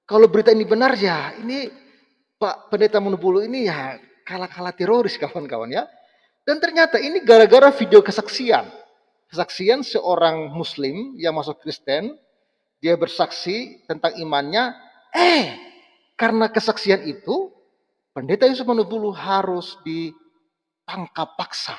Kalau berita ini benar ya, ini Pak Pendeta Monopulu ini ya kalah-kalah teroris kawan-kawan ya. Dan ternyata ini gara-gara video kesaksian. Kesaksian seorang muslim yang masuk Kristen, dia bersaksi tentang imannya, karena kesaksian itu, Pendeta Yusuf Monopulu harus ditangkap paksa.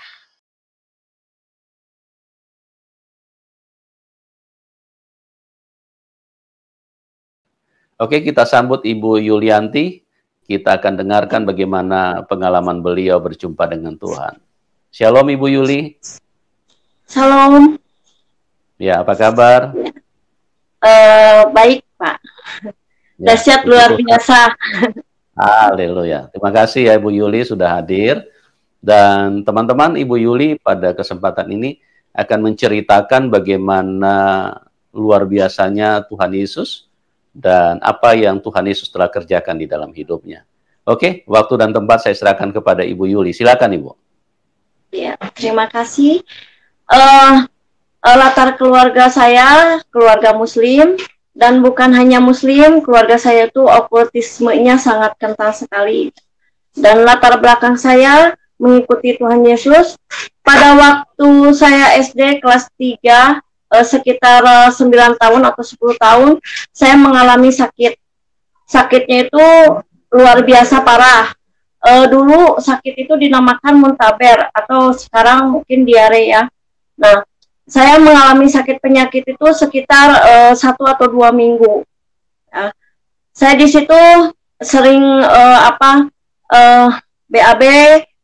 Oke, kita sambut Ibu Yulianti. Kita akan dengarkan bagaimana pengalaman beliau berjumpa dengan Tuhan. Shalom Ibu Yuli. Shalom. Ya, apa kabar? Baik Pak. Dahsyat luar biasa. Haleluya. Terima kasih ya Ibu Yuli sudah hadir. Dan teman-teman, Ibu Yuli pada kesempatan ini akan menceritakan bagaimana luar biasanya Tuhan Yesus dan apa yang Tuhan Yesus telah kerjakan di dalam hidupnya. Oke, waktu dan tempat saya serahkan kepada Ibu Yuli. Silakan Ibu. Ya, terima kasih. Latar keluarga saya, keluarga Muslim, dan bukan hanya Muslim, keluarga saya itu okultismenya sangat kental sekali. Dan latar belakang saya mengikuti Tuhan Yesus. Pada waktu saya SD kelas 3, sekitar 9 tahun atau 10 tahun, saya mengalami sakit. Sakitnya itu luar biasa parah. Dulu sakit itu dinamakan muntaber, atau sekarang mungkin diare ya. Nah, saya mengalami sakit penyakit itu sekitar 1 atau 2 minggu. Saya di situ sering BAB,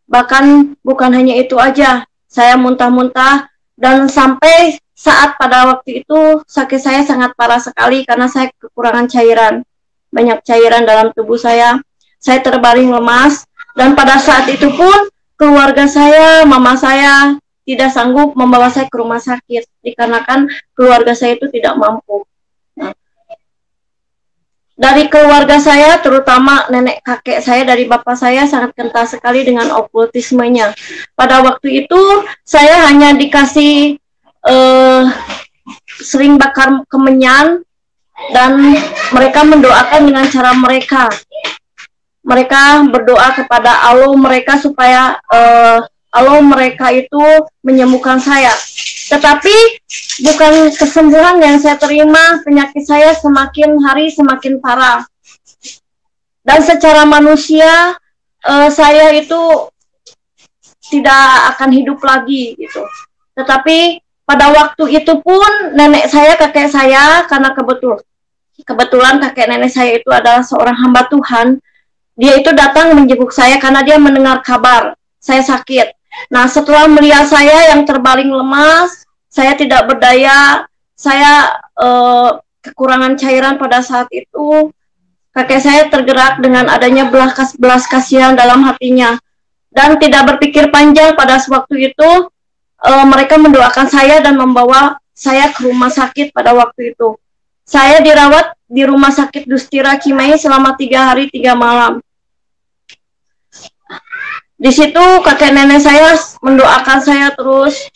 bahkan bukan hanya itu aja. Saya muntah-muntah, dan sampai saat pada waktu itu sakit saya sangat parah sekali karena saya kekurangan cairan. Banyak cairan dalam tubuh saya. Saya terbaring lemas, dan pada saat itu pun keluarga saya, mama saya tidak sanggup membawa saya ke rumah sakit dikarenakan keluarga saya itu tidak mampu. Nah, dari keluarga saya, terutama nenek kakek saya dari bapak saya, sangat kental sekali dengan okultismenya. Pada waktu itu saya hanya dikasih sering bakar kemenyan, dan mereka mendoakan dengan cara mereka. Mereka berdoa kepada Allah mereka supaya Allah mereka itu menyembuhkan saya. Tetapi bukan kesembuhan yang saya terima, penyakit saya semakin hari semakin parah. Dan secara manusia saya itu tidak akan hidup lagi gitu. Tetapi pada waktu itu pun nenek saya, kakek saya, karena kebetulan kakek nenek saya itu adalah seorang hamba Tuhan, dia itu datang menjenguk saya karena dia mendengar kabar saya sakit. Nah, setelah melihat saya yang terbaring lemas, saya tidak berdaya, saya kekurangan cairan pada saat itu, kakek saya tergerak dengan adanya belas kasihan dalam hatinya, dan tidak berpikir panjang pada waktu itu. Mereka mendoakan saya dan membawa saya ke rumah sakit pada waktu itu. Saya dirawat di rumah sakit Dustira Cimahi selama 3 hari 3 malam. Di situ kakek nenek saya mendoakan saya terus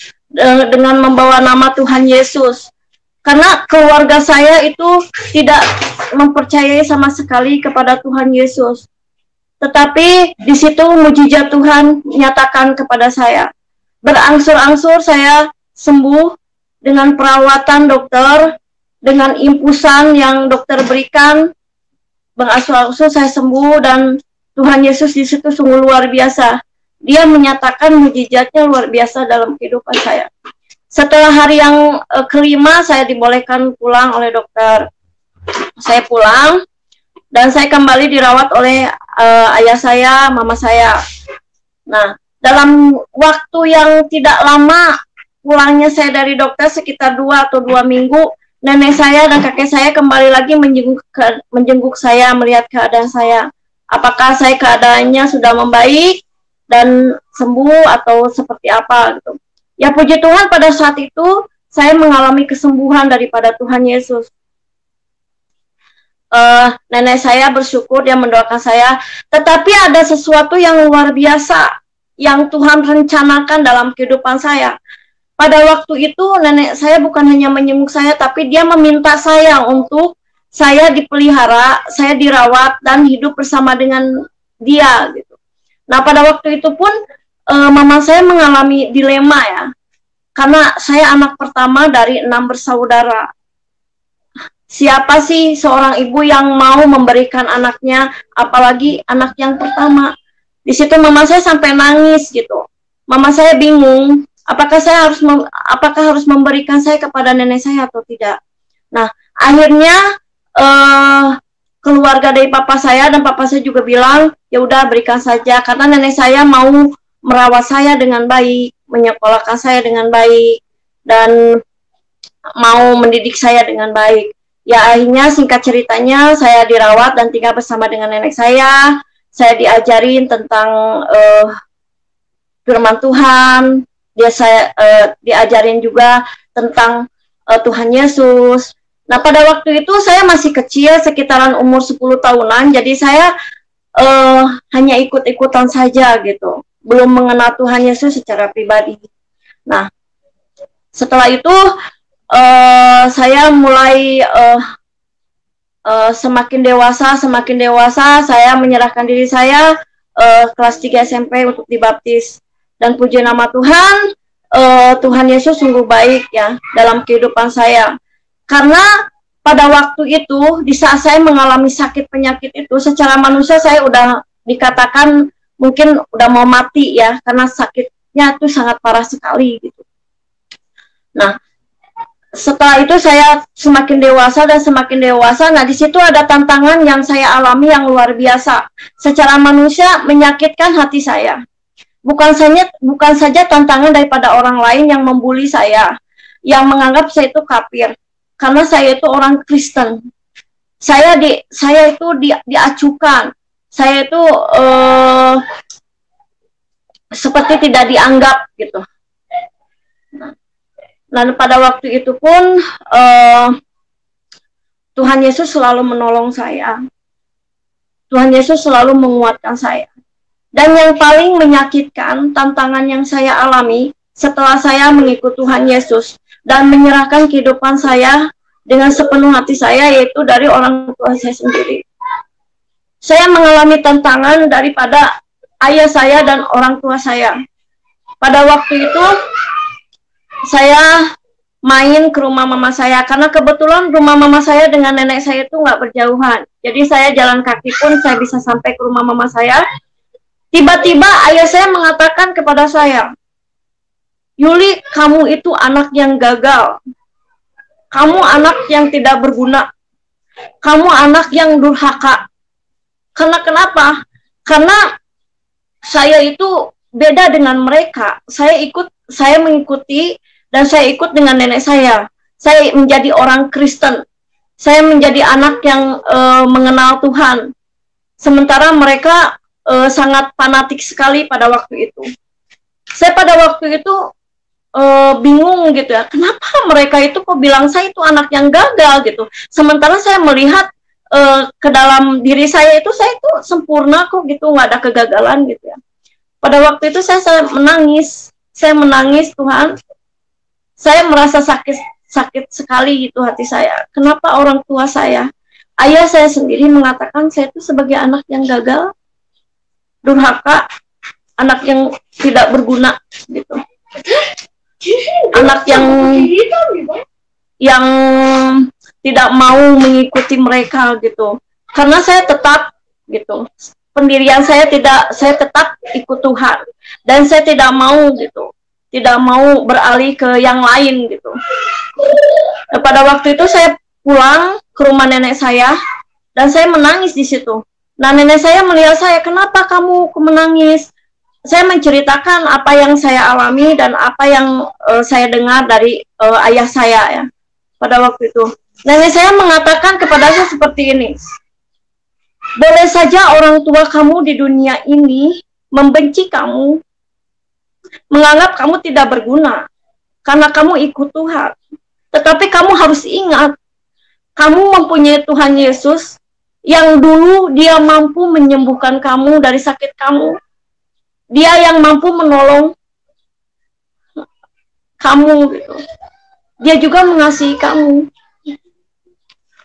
dengan membawa nama Tuhan Yesus. Karena keluarga saya itu tidak mempercayai sama sekali kepada Tuhan Yesus. Tetapi di situ mujizat Tuhan nyatakan kepada saya. Berangsur-angsur saya sembuh dengan perawatan dokter, dengan infusan yang dokter berikan. Berangsur-angsur saya sembuh, dan Tuhan Yesus di situ sungguh luar biasa. Dia menyatakan mujizatnya luar biasa dalam kehidupan saya. Setelah hari yang kelima, saya dibolehkan pulang oleh dokter. Saya pulang, dan saya kembali dirawat oleh ayah saya, mama saya. Nah, dalam waktu yang tidak lama pulangnya saya dari dokter, sekitar 2 atau 2 minggu, nenek saya dan kakek saya kembali lagi menjenguk saya, melihat keadaan saya. Apakah saya keadaannya sudah membaik dan sembuh atau seperti apa gitu. Ya puji Tuhan, pada saat itu saya mengalami kesembuhan daripada Tuhan Yesus. Nenek saya bersyukur, dia mendoakan saya, tetapi ada sesuatu yang luar biasa yang Tuhan rencanakan dalam kehidupan saya. Pada waktu itu nenek saya bukan hanya menjenguk saya, tapi dia meminta saya untuk saya dipelihara, saya dirawat dan hidup bersama dengan dia gitu. Nah, pada waktu itu pun mama saya mengalami dilema ya. Karena saya anak pertama dari 6 bersaudara. Siapa sih seorang ibu yang mau memberikan anaknya, apalagi anak yang pertama? Di situ mama saya sampai nangis gitu. Mama saya bingung, apakah harus memberikan saya kepada nenek saya atau tidak. Nah, akhirnya keluarga dari papa saya dan papa saya juga bilang, ya udah berikan saja, karena nenek saya mau merawat saya dengan baik, menyekolahkan saya dengan baik, dan mau mendidik saya dengan baik. Ya akhirnya singkat ceritanya saya dirawat dan tinggal bersama dengan nenek saya diajarin tentang firman Tuhan, diajarin juga tentang Tuhan Yesus. Nah, pada waktu itu saya masih kecil, sekitaran umur 10 tahunan, jadi saya hanya ikut-ikutan saja gitu, belum mengenal Tuhan Yesus secara pribadi. Nah, setelah itu saya mulai semakin dewasa, saya menyerahkan diri saya kelas 3 SMP untuk dibaptis. Dan puji nama Tuhan, Tuhan Yesus sungguh baik ya dalam kehidupan saya. Karena pada waktu itu, di saat saya mengalami sakit penyakit itu, secara manusia saya udah dikatakan mungkin udah mau mati ya, karena sakitnya itu sangat parah sekali gitu. Nah, setelah itu saya semakin dewasa, nah di situ ada tantangan yang saya alami yang luar biasa. Secara manusia menyakitkan hati saya. Bukan saja tantangan daripada orang lain yang membuli saya, yang menganggap saya itu kafir. Karena saya itu orang Kristen, saya itu diacukan, saya itu seperti tidak dianggap gitu. Dan pada waktu itu pun Tuhan Yesus selalu menolong saya, Tuhan Yesus selalu menguatkan saya. Dan yang paling menyakitkan, tantangan yang saya alami setelah saya mengikut Tuhan Yesus dan menyerahkan kehidupan saya dengan sepenuh hati saya, yaitu dari orang tua saya sendiri. Saya mengalami tantangan daripada ayah saya dan orang tua saya. Pada waktu itu, saya main ke rumah mama saya, karena kebetulan rumah mama saya dengan nenek saya itu nggak berjauhan. Jadi saya jalan kaki pun saya bisa sampai ke rumah mama saya. Tiba-tiba ayah saya mengatakan kepada saya, "Yuli, kamu itu anak yang gagal. Kamu anak yang tidak berguna. Kamu anak yang durhaka." Karena kenapa? Karena saya itu beda dengan mereka. Saya mengikuti dan saya ikut dengan nenek saya. Saya menjadi orang Kristen. Saya menjadi anak yang mengenal Tuhan. Sementara mereka sangat fanatik sekali pada waktu itu. Saya pada waktu itu bingung gitu ya, kenapa mereka itu kok bilang saya itu anak yang gagal gitu. Sementara saya melihat ke dalam diri saya itu sempurna kok gitu, nggak ada kegagalan gitu ya. Pada waktu itu saya menangis Tuhan. Saya merasa sakit sekali gitu hati saya. Kenapa orang tua saya, ayah saya sendiri mengatakan saya itu sebagai anak yang gagal, durhaka, anak yang tidak berguna gitu, anak yang tidak mau mengikuti mereka gitu. Karena saya tetap gitu, pendirian saya tetap ikut Tuhan, dan saya tidak mau beralih ke yang lain gitu. Nah, pada waktu itu saya pulang ke rumah nenek saya dan saya menangis di situ. Nah, nenek saya melihat saya, "Kenapa kamu menangis?" Saya menceritakan apa yang saya alami dan apa yang saya dengar dari ayah saya ya. Pada waktu itu, nenek saya mengatakan kepada saya seperti ini, "Boleh saja orang tua kamu di dunia ini membenci kamu, menganggap kamu tidak berguna karena kamu ikut Tuhan. Tetapi kamu harus ingat, kamu mempunyai Tuhan Yesus yang dulu dia mampu menyembuhkan kamu dari sakit kamu. Dia yang mampu menolong kamu gitu. Dia juga mengasihi kamu.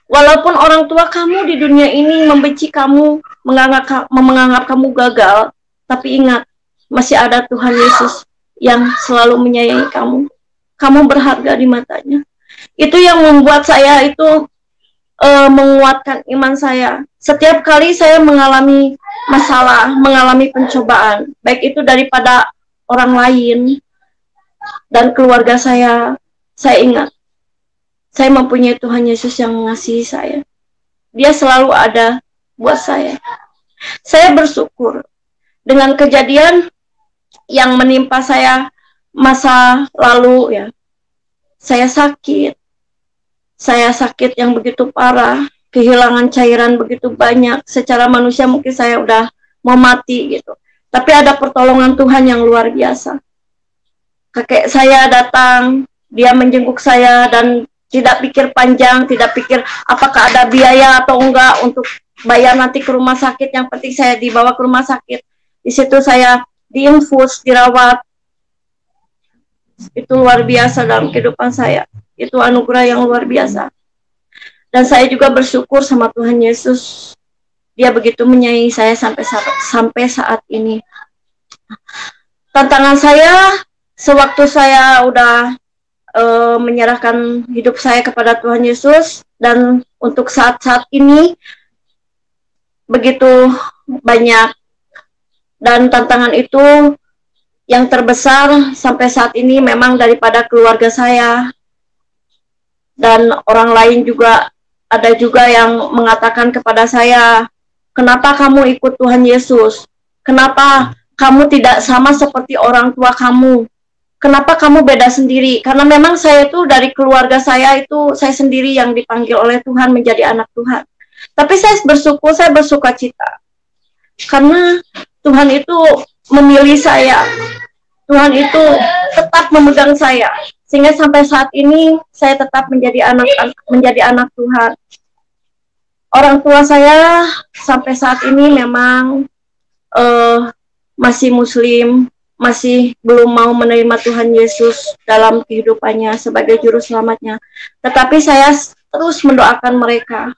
Walaupun orang tua kamu di dunia ini membenci kamu, menganggap kamu gagal, tapi ingat, masih ada Tuhan Yesus yang selalu menyayangi kamu. Kamu berharga di matanya. Itu yang membuat saya itu menguatkan iman saya. Setiap kali saya mengalami masalah, mengalami pencobaan, baik itu daripada orang lain dan keluarga saya ingat, saya mempunyai Tuhan Yesus yang mengasihi saya. Dia selalu ada buat saya. Saya bersyukur dengan kejadian yang menimpa saya masa lalu ya. Saya sakit yang begitu parah, kehilangan cairan begitu banyak. Secara manusia mungkin saya udah mau mati gitu. Tapi ada pertolongan Tuhan yang luar biasa. Kakek saya datang, dia menjenguk saya dan tidak pikir panjang, tidak pikir apakah ada biaya atau enggak untuk bayar nanti ke rumah sakit. Yang penting saya dibawa ke rumah sakit. Di situ saya diinfus, dirawat. Itu luar biasa dalam kehidupan saya. Itu anugerah yang luar biasa. Dan saya juga bersyukur sama Tuhan Yesus. Dia begitu menyayangi saya sampai saat ini. Tantangan saya sewaktu saya udah menyerahkan hidup saya kepada Tuhan Yesus, dan untuk saat-saat ini begitu banyak, dan tantangan itu yang terbesar sampai saat ini memang daripada keluarga saya, dan orang lain juga ada juga yang mengatakan kepada saya, kenapa kamu ikut Tuhan Yesus? Kenapa kamu tidak sama seperti orang tua kamu? Kenapa kamu beda sendiri? Karena memang saya itu dari keluarga saya itu saya sendiri yang dipanggil oleh Tuhan menjadi anak Tuhan. Tapi saya bersyukur, saya bersuka cita. Karena Tuhan itu memilih saya. Tuhan itu tetap memegang saya. Sehingga sampai saat ini saya tetap menjadi anak Tuhan. Orang tua saya sampai saat ini memang masih Muslim, masih belum mau menerima Tuhan Yesus dalam kehidupannya sebagai juru selamatnya. Tetapi saya terus mendoakan mereka.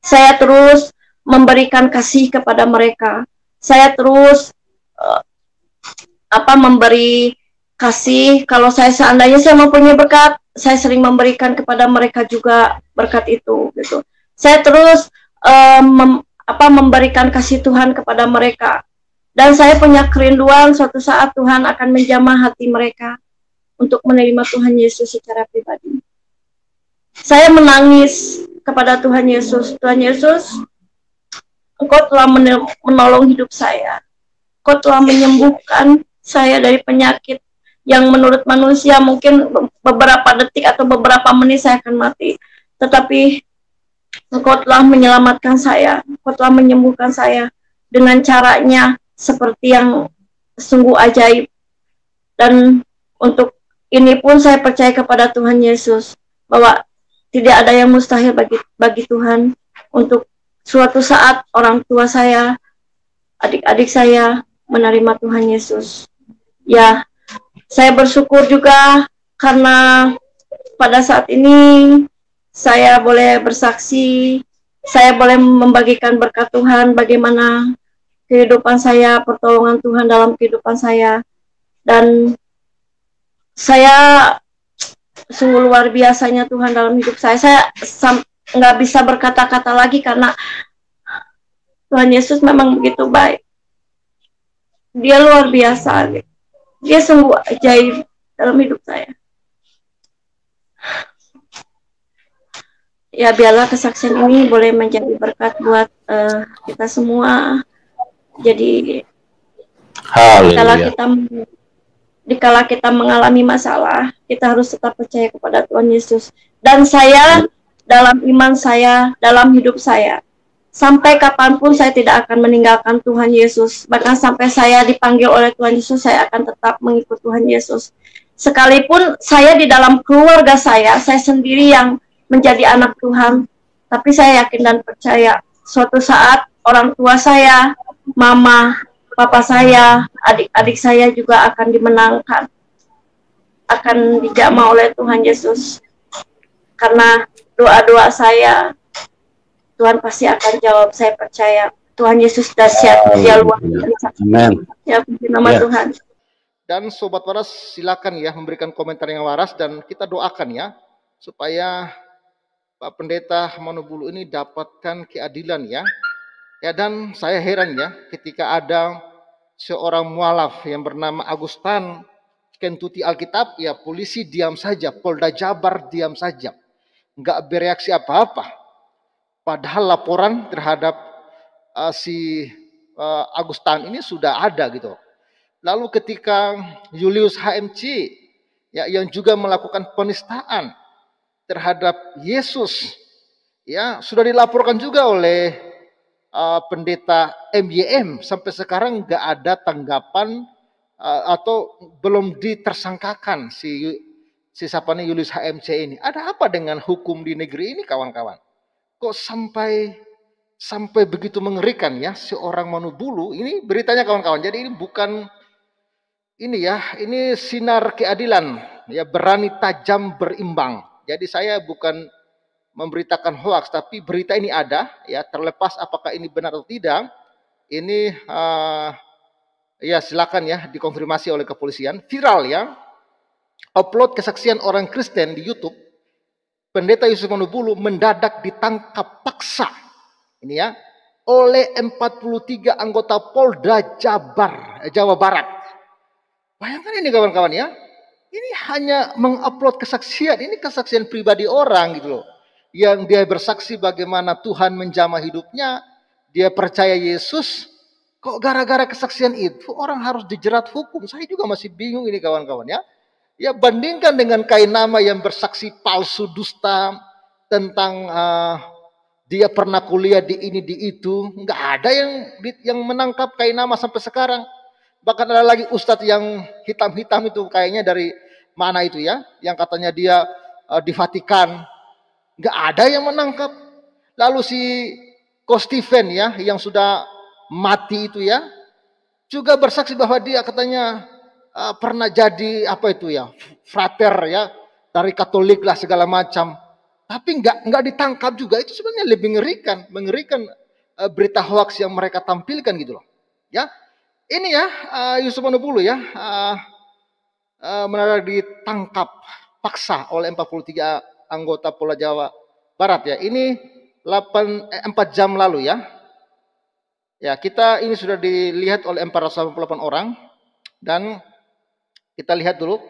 Saya terus memberikan kasih kepada mereka. Saya terus memberi kasih. Kalau seandainya saya mempunyai berkat, saya sering memberikan kepada mereka juga berkat itu gitu. Saya terus memberikan kasih Tuhan kepada mereka. Dan saya punya kerinduan suatu saat Tuhan akan menjamah hati mereka untuk menerima Tuhan Yesus secara pribadi. Saya menangis kepada Tuhan Yesus. Tuhan Yesus, Engkau telah menolong hidup saya. Engkau telah menyembuhkan saya dari penyakit yang menurut manusia mungkin beberapa detik atau beberapa menit saya akan mati. Tetapi Engkau telah menyelamatkan saya. Engkau telah menyembuhkan saya dengan caranya seperti yang sungguh ajaib. Dan untuk ini pun saya percaya kepada Tuhan Yesus bahwa tidak ada yang mustahil bagi Tuhan. Untuk suatu saat orang tua saya, adik-adik saya menerima Tuhan Yesus. Ya, saya bersyukur juga karena pada saat ini saya boleh bersaksi, saya boleh membagikan berkat Tuhan bagaimana kehidupan saya, pertolongan Tuhan dalam kehidupan saya. Dan saya sungguh luar biasanya Tuhan dalam hidup saya. Saya nggak bisa berkata-kata lagi karena Tuhan Yesus memang begitu baik. Dia luar biasa. Dia sungguh ajaib dalam hidup saya. Ya, biarlah kesaksian ini boleh menjadi berkat buat kita semua. Jadi dikala kita mengalami masalah, kita harus tetap percaya kepada Tuhan Yesus. Dan saya dalam iman saya, dalam hidup saya, sampai kapanpun saya tidak akan meninggalkan Tuhan Yesus. Bahkan sampai saya dipanggil oleh Tuhan Yesus, saya akan tetap mengikut Tuhan Yesus. Sekalipun saya di dalam keluarga saya sendiri yang menjadi anak Tuhan, tapi saya yakin dan percaya suatu saat orang tua saya, mama, papa saya, adik-adik saya juga akan dimenangkan, akan dijamah oleh Tuhan Yesus. Karena doa-doa saya, Tuhan pasti akan jawab. Saya percaya Tuhan Yesus dahsyat, Dia luar biasa. Amin. Ya, puji nama Tuhan. Dan Sobat Waras silakan ya memberikan komentar yang waras dan kita doakan ya supaya Pak Pendeta Manubulu ini dapatkan keadilan ya. Ya, dan saya heran ya ketika ada seorang mualaf yang bernama Agustan Kentuti Alkitab, ya polisi diam saja, Polda Jabar diam saja, nggak bereaksi apa-apa. Padahal laporan terhadap si Agustan ini sudah ada gitu. Lalu ketika Julius HMC ya yang juga melakukan penistaan terhadap Yesus ya sudah dilaporkan juga oleh pendeta MYM, sampai sekarang nggak ada tanggapan atau belum ditersangkakan si siapa nih Julius HMC ini. Ada apa dengan hukum di negeri ini kawan-kawan? Kok sampai begitu mengerikan ya seorang Manubulu ini beritanya kawan-kawan. Jadi ini bukan ini ya, ini sinar keadilan ya, berani tajam berimbang. Jadi saya bukan memberitakan hoax, tapi berita ini ada ya, terlepas apakah ini benar atau tidak. Ini ya silakan ya dikonfirmasi oleh kepolisian. Viral ya, upload kesaksian orang Kristen di YouTube. Pendeta Yusuf Manubulu mendadak ditangkap paksa ini ya oleh 43 anggota Polda Jawa Barat. Bayangkan ini kawan-kawan ya. Ini hanya mengupload kesaksian, ini kesaksian pribadi orang gitu loh. Yang dia bersaksi bagaimana Tuhan menjamah hidupnya, dia percaya Yesus. Kok gara-gara kesaksian itu orang harus dijerat hukum? Saya juga masih bingung ini kawan-kawan ya. Ya bandingkan dengan Kainama yang bersaksi palsu dusta tentang dia pernah kuliah di ini di itu, nggak ada yang menangkap Kainama sampai sekarang. Bahkan ada lagi ustadz yang hitam-hitam itu kayaknya dari mana itu ya, yang katanya dia di Vatikan, nggak ada yang menangkap. Lalu si Ko Stephen ya yang sudah mati itu ya juga bersaksi bahwa dia katanya pernah jadi apa itu ya, frater ya dari Katolik lah segala macam, tapi nggak ditangkap juga. Itu sebenarnya lebih mengerikan berita hoax yang mereka tampilkan gitu loh ya. Ini ya Yusuf Manubulu ya mendadak ditangkap paksa oleh 43 anggota Polda Jawa Barat ya. Ini 4 jam lalu ya. Ya, kita ini sudah dilihat oleh 488 orang dan kita lihat dulu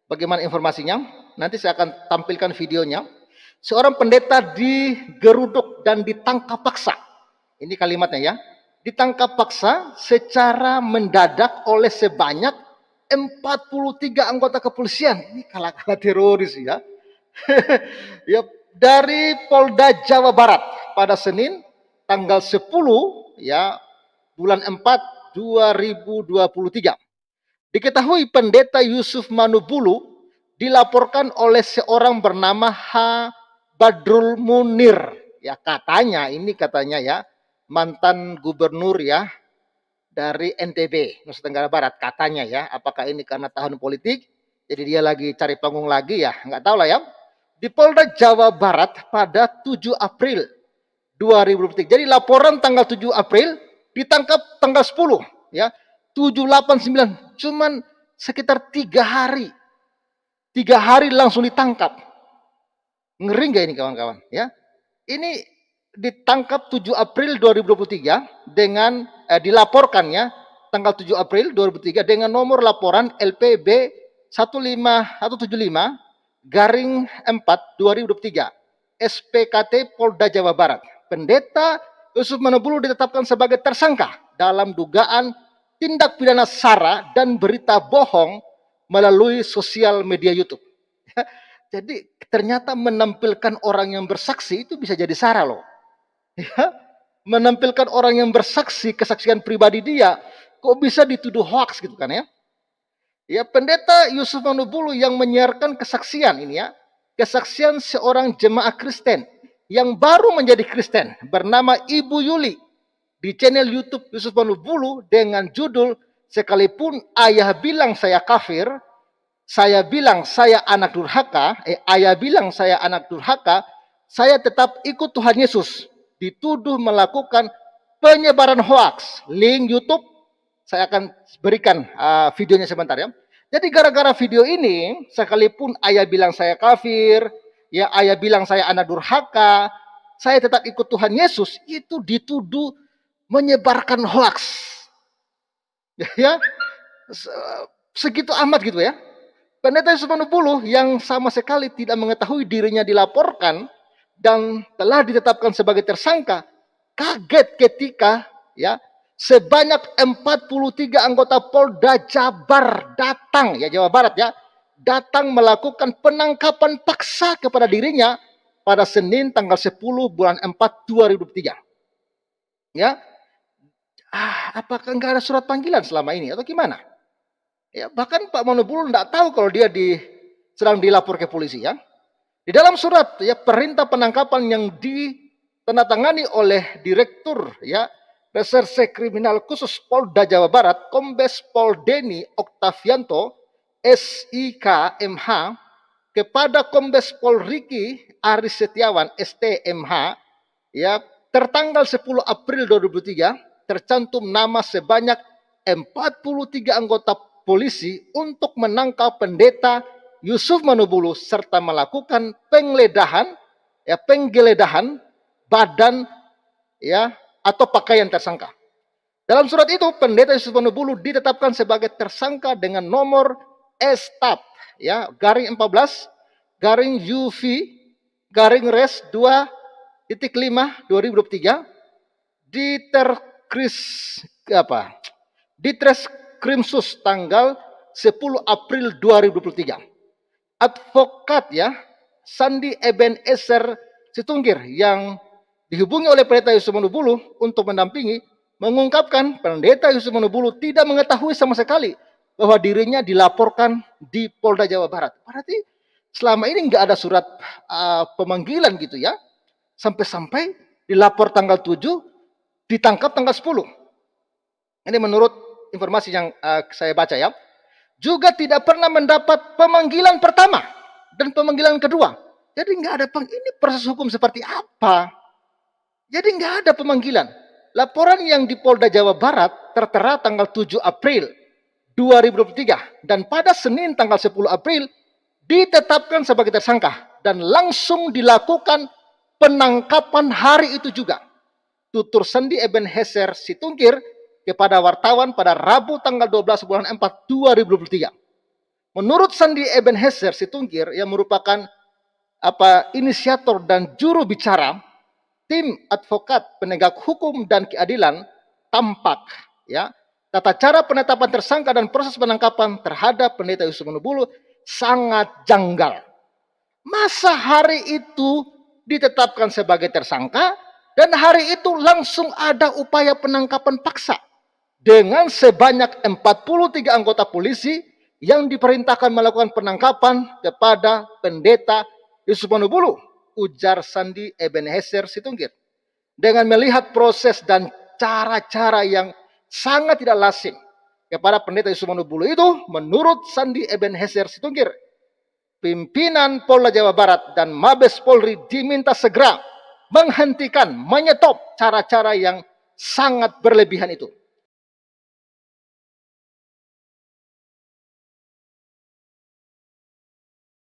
bagaimana informasinya. Nanti saya akan tampilkan videonya. Seorang pendeta digeruduk dan ditangkap paksa. Ini kalimatnya ya. Ditangkap paksa secara mendadak oleh sebanyak 43 anggota kepolisian. Ini kala-kala teroris ya. Ya, dari Polda Jawa Barat pada Senin tanggal 10 ya bulan 4 2023. Diketahui pendeta Yusuf Manubulu dilaporkan oleh seorang bernama H. Badrul Munir. Ya katanya ya mantan gubernur ya dari NTB, Nusa Tenggara Barat katanya ya. Apakah ini karena tahun politik? Jadi dia lagi cari panggung lagi ya, nggak tahu lah ya. Di Polda Jawa Barat pada 7 April 2023. Jadi laporan tanggal 7 April ditangkap tanggal 10 ya. 789 cuman sekitar 3 hari. 3 hari langsung ditangkap. Ngeri nggak ini kawan-kawan ya? Ini ditangkap 7 April 2023 dengan dilaporkannya tanggal 7 April 2003 dengan nomor laporan LPB 15175/4/2023 SPKT Polda Jawa Barat. Pendeta Yusuf Manubulu ditetapkan sebagai tersangka dalam dugaan tindak pidana sara dan berita bohong melalui sosial media YouTube. Jadi ternyata menampilkan orang yang bersaksi itu bisa jadi sara loh. Ya, menampilkan orang yang bersaksi kesaksian pribadi dia kok bisa dituduh hoax gitu kan ya. Ya, pendeta Yusuf Manubulu yang menyiarkan kesaksian ini ya, kesaksian seorang jemaah Kristen yang baru menjadi Kristen bernama Ibu Yuli di channel YouTube Yusuf Manubulu dengan judul "Sekalipun ayah bilang saya kafir, saya bilang saya anak durhaka, ayah bilang saya anak durhaka, saya tetap ikut Tuhan Yesus." dituduh melakukan penyebaran hoaks. Link YouTube saya akan berikan videonya sebentar ya. Jadi gara-gara video ini, sekalipun ayah bilang saya kafir, ya ayah bilang saya anak durhaka, saya tetap ikut Tuhan Yesus, itu dituduh menyebarkan hoaks. Ya, segitu amat gitu ya. Pendeta Yusuf Manubulu yang sama sekali tidak mengetahui dirinya dilaporkan dan telah ditetapkan sebagai tersangka, kaget ketika ya sebanyak 43 anggota Polda Jabar datang, ya Jawa Barat ya, datang melakukan penangkapan paksa kepada dirinya pada Senin tanggal 10 bulan 4 2003. Ya, apakah enggak ada surat panggilan selama ini atau gimana? Ya, bahkan Pak Manubulu enggak tahu kalau dia sedang dilapor ke polisi ya. Di dalam surat ya perintah penangkapan yang ditandatangani oleh Direktur ya Reserse Kriminal Khusus Polda Jawa Barat, Kombes Pol Denny Oktavianto, SIK MH, kepada Kombes Pol Riki Aris Setiawan, STMH, ya, tertanggal 10 April 2003, tercantum nama sebanyak 43 anggota polisi untuk menangkap pendeta Yusuf Manubulu serta melakukan penggeledahan badan ya atau pakaian tersangka. Dalam surat itu pendeta Yusuf Manubulu ditetapkan sebagai tersangka dengan nomor STAP ya garing 14 garing UV garing res 2.5 2023 di Treskrimsus tanggal 10 April 2023. Advokat ya Sandi Eben Eser Situnggir yang dihubungi oleh pendeta Yusuf Manubulu untuk mendampingi mengungkapkan pendeta Yusuf Manubulu tidak mengetahui sama sekali bahwa dirinya dilaporkan di Polda Jawa Barat. Berarti selama ini nggak ada surat pemanggilan gitu ya. Sampai-sampai dilapor tanggal 7, ditangkap tanggal 10. Ini menurut informasi yang saya baca ya. Juga tidak pernah mendapat pemanggilan pertama dan pemanggilan kedua. Jadi nggak ada ini proses hukum seperti apa? Jadi nggak ada pemanggilan. Laporan yang di Polda Jawa Barat tertera tanggal 7 April 2023 dan pada Senin tanggal 10 April ditetapkan sebagai tersangka dan langsung dilakukan penangkapan hari itu juga. Tutur Sandi Eben Heser Situnggir kepada wartawan pada Rabu tanggal 12 bulan 4 2023. Menurut Sandi Eben Heser Situnggir yang merupakan inisiator dan juru bicara tim advokat penegak hukum dan keadilan, tampak ya tata cara penetapan tersangka dan proses penangkapan terhadap pendeta Yusuf Manubulu sangat janggal. Masa hari itu ditetapkan sebagai tersangka dan hari itu langsung ada upaya penangkapan paksa dengan sebanyak 43 anggota polisi yang diperintahkan melakukan penangkapan kepada pendeta Yusuf Manubulu, ujar Sandi Eben Heser Situnggir. Dengan melihat proses dan cara-cara yang sangat tidak lazim kepada pendeta Yusuf Manubulu itu, menurut Sandi Eben Heser Situnggir, pimpinan Polda Jawa Barat dan Mabes Polri diminta segera menghentikan, menyetop cara-cara yang sangat berlebihan itu.